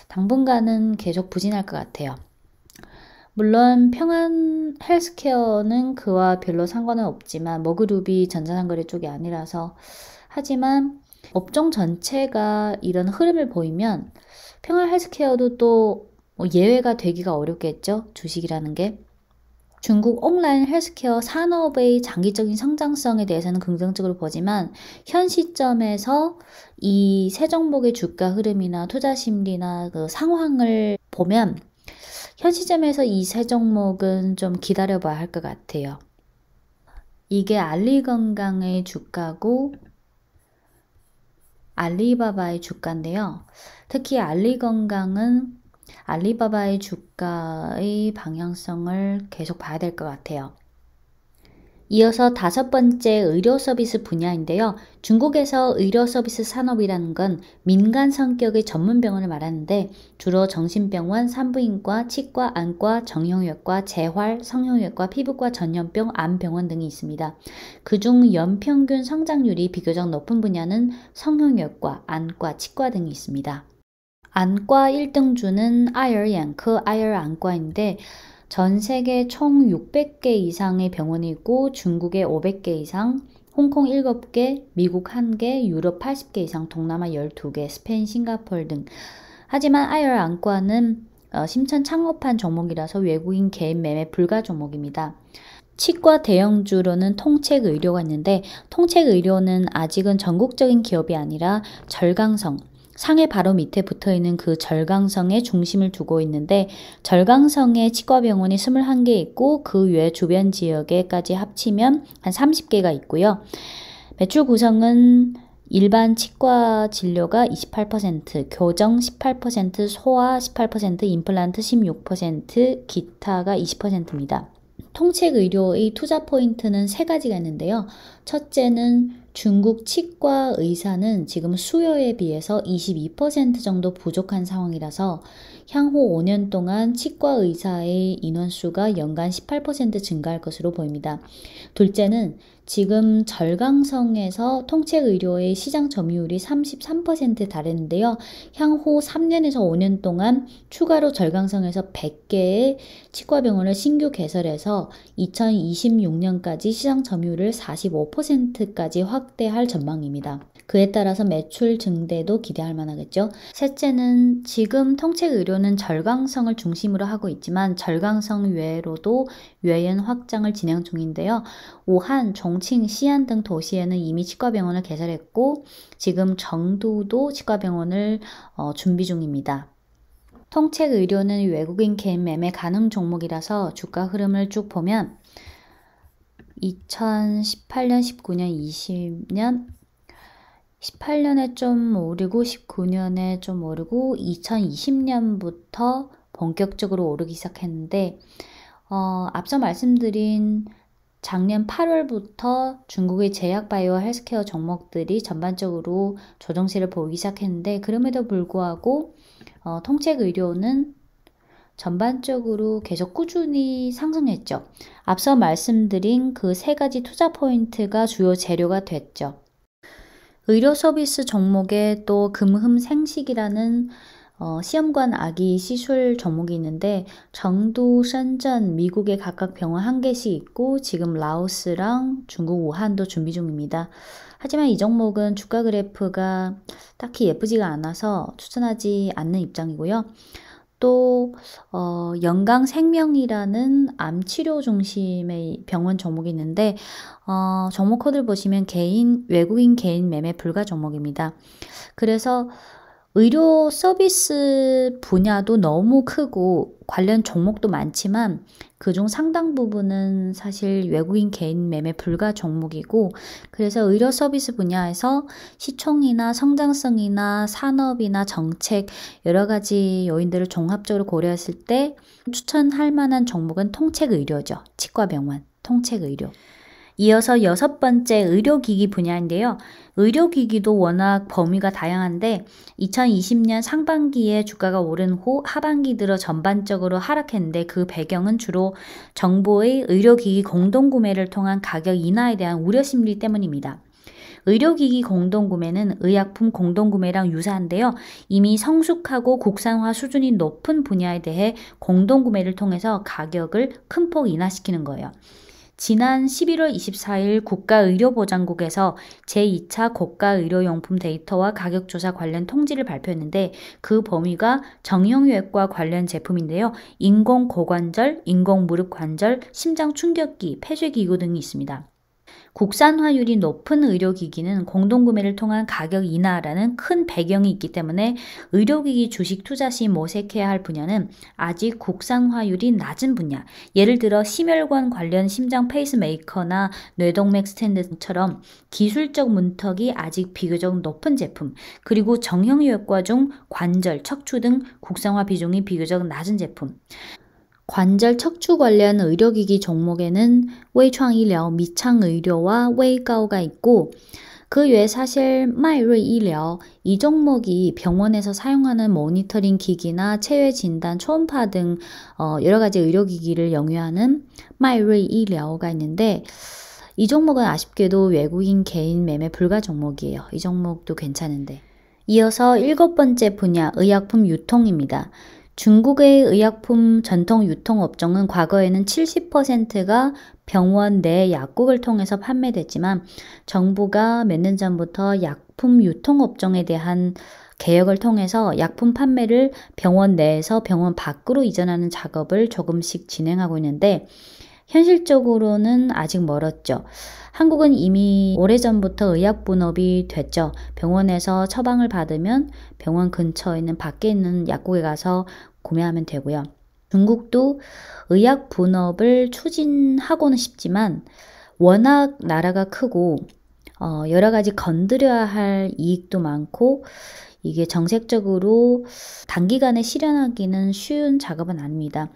당분간은 계속 부진할 것 같아요. 물론 평안 헬스케어는 그와 별로 상관은 없지만 머그룹이 전자상거래 쪽이 아니라서, 하지만 업종 전체가 이런 흐름을 보이면 평안 헬스케어도 또 예외가 되기가 어렵겠죠. 주식이라는 게. 중국 온라인 헬스케어 산업의 장기적인 성장성에 대해서는 긍정적으로 보지만, 현 시점에서 이 세 종목의 주가 흐름이나 투자 심리나 그 상황을 보면 현 시점에서 이 세 종목은 좀 기다려봐야 할 것 같아요. 이게 알리건강의 주가고 알리바바의 주가인데요. 특히 알리건강은 알리바바의 주가의 방향성을 계속 봐야 될 것 같아요. 이어서 5번째 의료 서비스 분야인데요. 중국에서 의료 서비스 산업이라는 건 민간 성격의 전문 병원을 말하는데, 주로 정신병원, 산부인과, 치과, 안과, 정형외과, 재활, 성형외과, 피부과 전염병, 암병원 등이 있습니다. 그중 연평균 성장률이 비교적 높은 분야는 성형외과, 안과, 치과 등이 있습니다. 안과 1등주는 아열양크 아열안과인데, 전 세계 총 600개 이상의 병원이 있고 중국에 500개 이상, 홍콩 7개, 미국 1개, 유럽 80개 이상, 동남아 12개, 스페인, 싱가포르 등. 하지만 아열안과는 심천 창업한 종목이라서 외국인 개인 매매 불가 종목입니다. 치과 대형주로는 통책의료가 있는데, 통책의료는 아직은 전국적인 기업이 아니라 절강성, 상해 바로 밑에 붙어있는 그 절강성에 중심을 두고 있는데, 절강성에 치과병원이 21개 있고 그 외 주변 지역에까지 합치면 한 30개가 있고요. 매출 구성은 일반 치과 진료가 28%, 교정 18%, 소아 18%, 임플란트 16%, 기타가 20%입니다. 통책의료의 투자 포인트는 3가지가 있는데요. 첫째는 중국 치과 의사는 지금 수요에 비해서 22% 정도 부족한 상황이라서 향후 5년 동안 치과 의사의 인원수가 연간 18% 증가할 것으로 보입니다. 둘째는 지금 절강성에서 통책의료의 시장 점유율이 33%에 달했는데요. 향후 3년에서 5년 동안 추가로 절강성에서 100개의 치과병원을 신규 개설해서 2026년까지 시장 점유율을 45%까지 확대할 전망입니다. 그에 따라서 매출 증대도 기대할 만하겠죠. 셋째는 지금 통책의료는 절강성을 중심으로 하고 있지만 절강성 외로도 외연 확장을 진행 중인데요. 오한, 종칭, 시안 등 도시에는 이미 치과병원을 개설했고 지금 정도도 치과병원을 준비 중입니다. 통책의료는 외국인 개인 매매 가능 종목이라서 주가 흐름을 쭉 보면 2018년, 19년, 20년 18년에 좀 오르고 19년에 좀 오르고 2020년부터 본격적으로 오르기 시작했는데 앞서 말씀드린 작년 8월부터 중국의 제약바이오 헬스케어 종목들이 전반적으로 조정세를 보이기 시작했는데 그럼에도 불구하고 통책의료는 전반적으로 계속 꾸준히 상승했죠. 앞서 말씀드린 그 세 가지 투자 포인트가 주요 재료가 됐죠. 의료 서비스 종목에 또 금흠생식이라는 시험관 아기 시술 종목이 있는데 정도,深圳, 미국에 각각 병원 1개씩 있고 지금 라오스랑 중국 우한도 준비 중입니다. 하지만 이 종목은 주가 그래프가 딱히 예쁘지가 않아서 추천하지 않는 입장이고요. 또 영강생명이라는 암치료 중심의 병원 종목이 있는데 종목 코드를 보시면 외국인 개인 매매 불가 종목입니다. 그래서 의료 서비스 분야도 너무 크고 관련 종목도 많지만 그중 상당 부분은 사실 외국인 개인 매매 불가 종목이고 그래서 의료 서비스 분야에서 시총이나 성장성이나 산업이나 정책 여러 가지 요인들을 종합적으로 고려했을 때 추천할 만한 종목은 통책의료죠. 치과병원, 통책의료. 이어서 6번째 의료기기 분야인데요. 의료기기도 워낙 범위가 다양한데 2020년 상반기에 주가가 오른 후 하반기 들어 전반적으로 하락했는데 그 배경은 주로 정부의 의료기기 공동구매를 통한 가격 인하에 대한 우려심리 때문입니다. 의료기기 공동구매는 의약품 공동구매랑 유사한데요. 이미 성숙하고 국산화 수준이 높은 분야에 대해 공동구매를 통해서 가격을 큰 폭 인하시키는 거예요. 지난 11월 24일 국가의료보장국에서 제2차 고가의료용품 데이터와 가격조사 관련 통지를 발표했는데 그 범위가 정형외과 관련 제품인데요. 인공고관절, 인공무릎관절, 심장충격기, 폐쇄기구 등이 있습니다. 국산화율이 높은 의료기기는 공동구매를 통한 가격 인하라는 큰 배경이 있기 때문에 의료기기 주식 투자 시 모색해야 할 분야는 아직 국산화율이 낮은 분야, 예를 들어 심혈관 관련 심장 페이스메이커나 뇌동맥 스탠드 등처럼 기술적 문턱이 아직 비교적 높은 제품, 그리고 정형외과 중 관절, 척추 등 국산화 비중이 비교적 낮은 제품, 관절 척추 관련 의료기기 종목에는 웨이창医疗, 미창의료와 웨이가오가 있고 그 외에 사실 마이루이医疗 이 종목이 병원에서 사용하는 모니터링 기기나 체외 진단, 초음파 등 여러 가지 의료기기를 영위하는 마이루이医疗가 있는데 이 종목은 아쉽게도 외국인 개인 매매 불가 종목이에요. 이 종목도 괜찮은데. 이어서 7번째 분야 의약품 유통입니다. 중국의 의약품 전통 유통업종은 과거에는 70%가 병원 내 약국을 통해서 판매됐지만 정부가 몇 년 전부터 약품 유통업종에 대한 개혁을 통해서 약품 판매를 병원 내에서 병원 밖으로 이전하는 작업을 조금씩 진행하고 있는데 현실적으로는 아직 멀었죠. 한국은 이미 오래전부터 의약분업이 됐죠. 병원에서 처방을 받으면 병원 근처에 있는 밖에 있는 약국에 가서 구매하면 되고요. 중국도 의약분업을 추진하고는 싶지만 워낙 나라가 크고 여러 가지 건드려야 할 이익도 많고 이게 정책적으로 단기간에 실현하기는 쉬운 작업은 아닙니다.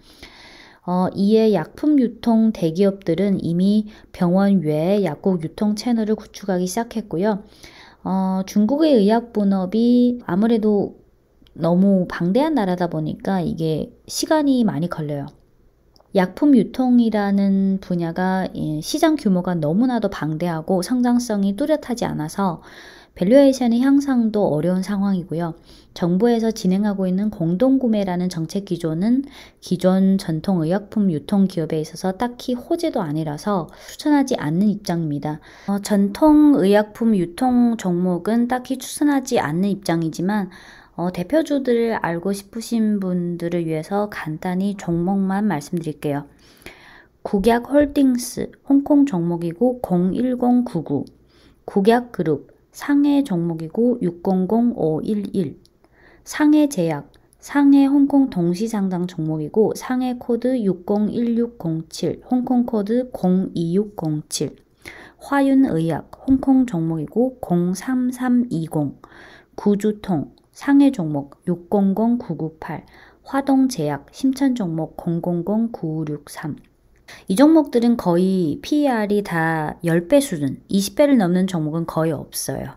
이에 약품 유통 대기업들은 이미 병원 외에 약국 유통 채널을 구축하기 시작했고요. 중국의 의약 본업이 아무래도 너무 방대한 나라다 보니까 이게 시간이 많이 걸려요. 약품 유통이라는 분야가 시장 규모가 너무나도 방대하고 성장성이 뚜렷하지 않아서 밸류에이션의 향상도 어려운 상황이고요. 정부에서 진행하고 있는 공동구매라는 정책 기조는 기존 전통 의약품 유통 기업에 있어서 딱히 호재도 아니라서 추천하지 않는 입장입니다. 전통 의약품 유통 종목은 딱히 추천하지 않는 입장이지만 대표주들을 알고 싶으신 분들을 위해서 간단히 종목만 말씀드릴게요. 국약홀딩스 홍콩 종목이고 01099, 국약그룹 상해 종목이고 600511, 상해제약 상해 홍콩 동시상장 종목이고 상해 코드 601607, 홍콩 코드 02607, 화윤의약 홍콩 종목이고 03320, 구주통 상해 종목 600998, 화동제약 심천 종목 000963. 이 종목들은 거의 PER이 다 10배 수준, 20배를 넘는 종목은 거의 없어요.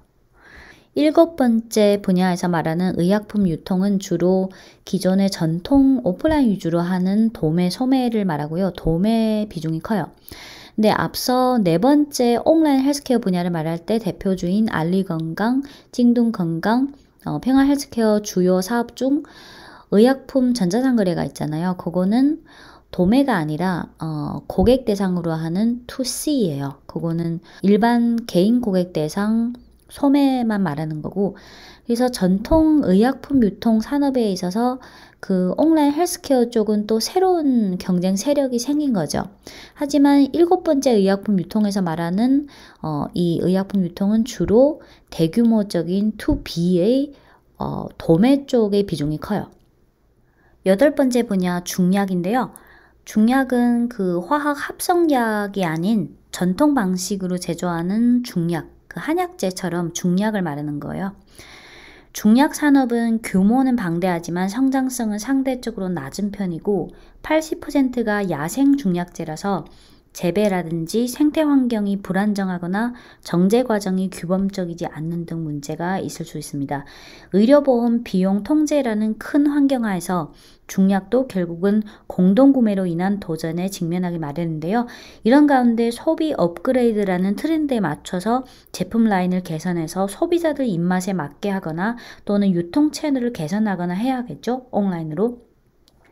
7번째 분야에서 말하는 의약품 유통은 주로 기존의 전통 오프라인 위주로 하는 도매, 소매를 말하고요. 도매 비중이 커요. 근데 앞서 4번째 온라인 헬스케어 분야를 말할 때 대표주인 알리건강, 찡둥건강, 평화헬스케어 주요 사업 중 의약품 전자상거래가 있잖아요. 그거는 도매가 아니라 고객 대상으로 하는 2C예요. 그거는 일반 개인 고객 대상 소매만 말하는 거고, 그래서 전통 의약품 유통 산업에 있어서 그 온라인 헬스케어 쪽은 또 새로운 경쟁 세력이 생긴 거죠. 하지만 7번째 의약품 유통에서 말하는 이 의약품 유통은 주로 대규모적인 2B의 도매 쪽의 비중이 커요. 8번째 분야 중약인데요. 중약은 그 화학 합성약이 아닌 전통 방식으로 제조하는 중약, 그 한약재처럼 중약을 말하는 거예요. 중약 산업은 규모는 방대하지만 성장성은 상대적으로 낮은 편이고 80%가 야생 중약재라서 재배라든지 생태 환경이 불안정하거나 정제 과정이 규범적이지 않는 등 문제가 있을 수 있습니다. 의료보험 비용 통제라는 큰 환경하에서 중약도 결국은 공동구매로 인한 도전에 직면하기 마련인데요. 이런 가운데 소비 업그레이드라는 트렌드에 맞춰서 제품 라인을 개선해서 소비자들 입맛에 맞게 하거나 또는 유통 채널을 개선하거나 해야겠죠. 온라인으로.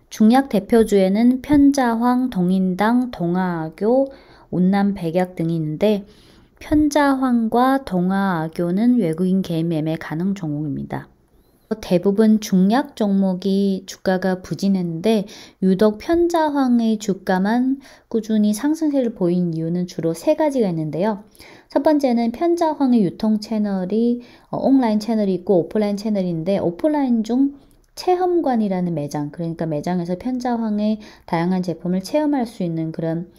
중약 대표주에는 편자황, 동인당, 동아아교, 운남백약 등이 있는데 편자황과 동아아교는 외국인 개인 매매 가능 종목입니다. 대부분 중약 종목이 주가가 부진했는데 유독 편자황의 주가만 꾸준히 상승세를 보인 이유는 주로 3가지가 있는데요. 첫 번째는 편자황의 유통 채널이 온라인 채널이 있고 오프라인 채널인데 오프라인 중 체험관이라는 매장, 그러니까 매장에서 편자황의 다양한 제품을 체험할 수 있는 그런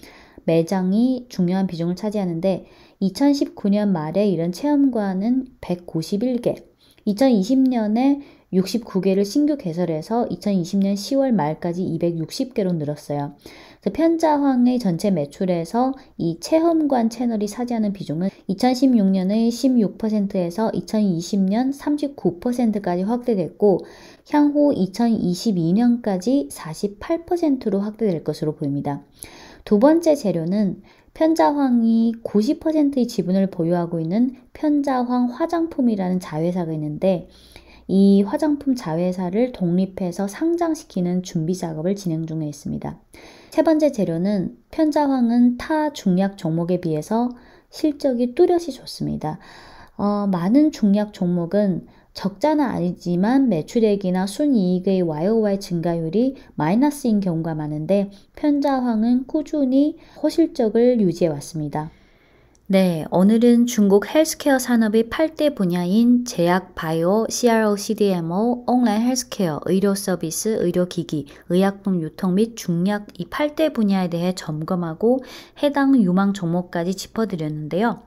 매장이 중요한 비중을 차지하는데 2019년 말에 이런 체험관은 191개, 2020년에 69개를 신규 개설해서 2020년 10월 말까지 260개로 늘었어요. 그래서 편자황의 전체 매출에서 이 체험관 채널이 차지하는 비중은 2016년의 16%에서 2020년 39%까지 확대됐고 향후 2022년까지 48%로 확대될 것으로 보입니다. 두 번째 재료는 편자황이 90%의 지분을 보유하고 있는 편자황 화장품이라는 자회사가 있는데 이 화장품 자회사를 독립해서 상장시키는 준비 작업을 진행 중에 있습니다. 세 번째 재료는 편자황은 타 중약 종목에 비해서 실적이 뚜렷이 좋습니다. 많은 중약 종목은 적자는 아니지만 매출액이나 순이익의 YOY 증가율이 마이너스인 경우가 많은데 편자황은 꾸준히 호실적을 유지해 왔습니다. 네, 오늘은 중국 헬스케어 산업의 8대 분야인 제약, 바이오, CRO, CDMO, 온라인 헬스케어, 의료 서비스, 의료기기, 의약품 유통 및 중약 이 8대 분야에 대해 점검하고 해당 유망 종목까지 짚어드렸는데요.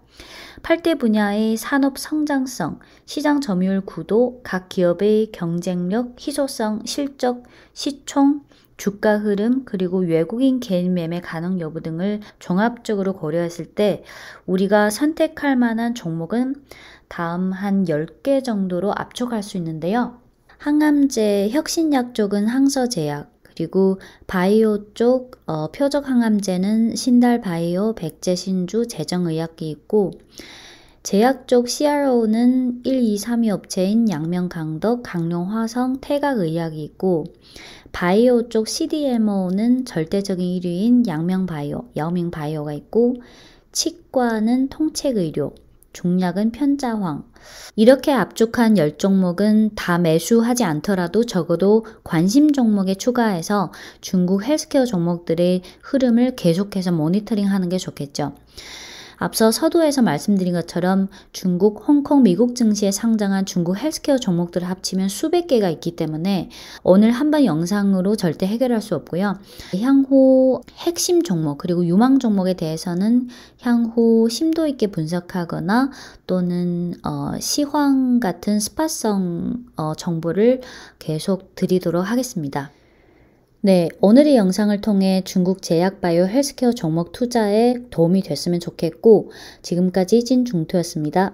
8대 분야의 산업 성장성, 시장 점유율 구도, 각 기업의 경쟁력, 희소성, 실적, 시총, 주가 흐름, 그리고 외국인 개인 매매 가능 여부 등을 종합적으로 고려했을 때 우리가 선택할 만한 종목은 다음 한 10개 정도로 압축할 수 있는데요. 항암제, 혁신약 쪽은 항서제약, 그리고 바이오 쪽 표적 항암제는 신달바이오, 백제신주, 재정의학기 있고, 제약 쪽 CRO는 1, 2, 3위 업체인 양명강덕, 강룡화성, 태각의학이 있고, 바이오 쪽 CDMO는 절대적인 1위인 양명바이오, 여밍바이오가 있고, 치과는 통책의료, 종약은 편자황. 이렇게 압축한 10종목은 다 매수하지 않더라도 적어도 관심 종목에 추가해서 중국 헬스케어 종목들의 흐름을 계속해서 모니터링하는 게 좋겠죠. 앞서 서두에서 말씀드린 것처럼 중국, 홍콩, 미국 증시에 상장한 중국 헬스케어 종목들을 합치면 수백 개가 있기 때문에 오늘 한번 영상으로 절대 해결할 수 없고요. 향후 핵심 종목 그리고 유망 종목에 대해서는 향후 심도 있게 분석하거나 또는 시황 같은 스팟성 정보를 계속 드리도록 하겠습니다. 네, 오늘의 영상을 통해 중국 제약바이오 헬스케어 종목 투자에 도움이 됐으면 좋겠고 지금까지 찐중투였습니다.